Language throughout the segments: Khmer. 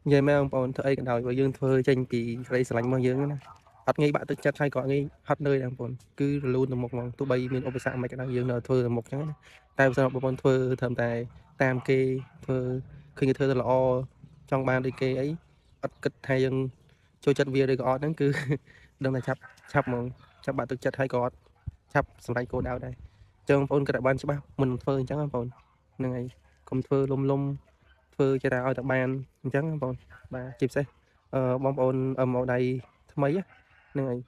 និយាយមែនបងប្អូនធ្វើអីក៏ដោយបើយើងធ្វើចេញពីក្តីស្រឡាញ់របស់យើងណាអត់ងាយបាក់ទឹកចិត្តហើយក៏ងាយហត់នឿយដែរបងប្អូនគឺរលូនទៅមុខហ្មងទោះបីមានឧបសគ្គមិនក៏ដោយយើងនៅធ្វើទៅមុខចឹងណាតែសម្រាប់បងប្អូនធ្វើត្រឹមតែតាមគេធ្វើឃើញគេធ្វើទៅល្អចង់បានដូចគេអីអត់គិតថាយើងចូលចិត្តវាឬក៏អត់ហ្នឹងគឺដឹងតែឆាប់ហ្មងចាប់បាក់ទឹកចិត្តហើយក៏អត់ឆាប់សម្រេចគោលដៅដែរចឹងបងប្អូនគិតឲ្យបានច្បាស់មុនធ្វើអញ្ចឹងបងប្អូនហ្នឹងហើយកុំធ្វើលំធ្វើចេះតែឲ្យតែបានអញ្ចឹងបងប្អូនបាទជាពិសេសបងប្អូនមកដៃថ្មីហ្នឹងហើយ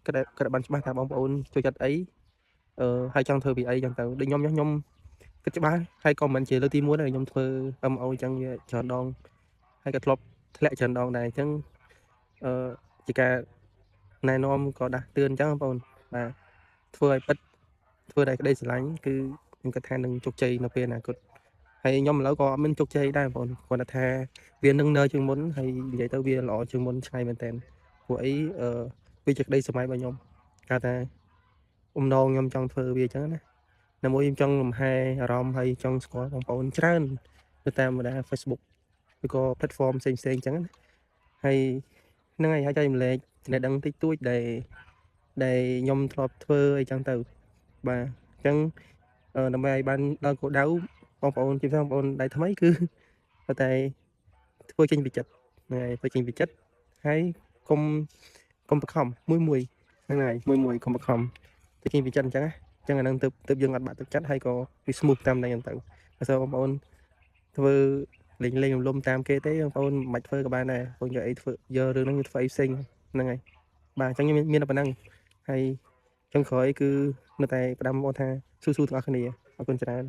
គិតឲ្យបានច្បាស់ថាបងប្អូនចូលចិត្តអីហើយចង់ធ្វើពីអីចឹងទៅដូចខ្ញុំគិតច្បាស់ហើយក៏មិនជាលើកទី1ដែរខ្ញុំធ្វើ MO អញ្ចឹងវាច្រើនដងហើយក៏ធ្លាប់ធ្លាក់ច្រើនដងដែរអញ្ចឹងអឺជាការណែនាំក៏ដាស់តឿនអញ្ចឹងបងប្អូនបាទធ្វើឲ្យពិតធ្វើដោយក្តីស្រឡាញ់គឺខ្ញុំគិតថានឹងជោគជ័យនៅពេលអនាគតហើយខ្ញុំឥឡូវក៏អត់មានជោគជ័យដែរបងប្អូនគ្រាន់តែថាវានឹងនៅជាងមុនហើយនិយាយទៅវាល្អជាងមុនឆ្ងាយមែនតើព្រោះអីវាជាក្តីសម័យរបស់ខ្ញុំគាត់ថាបំណងខ្ញុំចង់ធ្វើវាអញ្ចឹងណាណាមួយខ្ញុំចង់លំហែអារម្មណ៍ហើយចង់ស្គាល់បងប្អូនច្រើនទៅតាមបណ្ដា Facebook ឬក៏ platform ផ្សេងៗអញ្ចឹងណាហើយហ្នឹងហើយចែករំលែកចំណេះដឹងតិចតួចដែលខ្ញុំធ្លាប់ធ្វើអីចឹងទៅបាទអញ្ចឹងដើម្បីឲ្យបានដល់គោលដៅបងប្អូនជាពិសេសបងប្អូនដៃថ្មីគឺត្រូវតែធ្វើចេញពីចិត្តហ្នឹងហើយធ្វើចេញពីចិត្តហើយកុំបខំមួយហ្នឹងហើយកុំបខំធ្វើចេញពីចិត្តអញ្ចឹងណាអញ្ចឹងអាហ្នឹងទើបយើងអត់បាក់ទឹកចិត្តហើយក៏វា smooth តាមតែអញ្ចឹងទៅបើសិនបងប្អូនធ្វើលេងលំតាមគេទេបងប្អូនមិនបាច់ធ្វើក៏បានដែរបងយកអីធ្វើយករឿងហ្នឹងធ្វើអីផ្សេងហ្នឹងហើយបាទអញ្ចឹងខ្ញុំមានតែប៉ុណ្ណឹងហើយចុងក្រោយគឺនៅតែផ្ដាំបងប្អូនថាស៊ូៗទាំងអស់គ្នាអរគុណច្រើន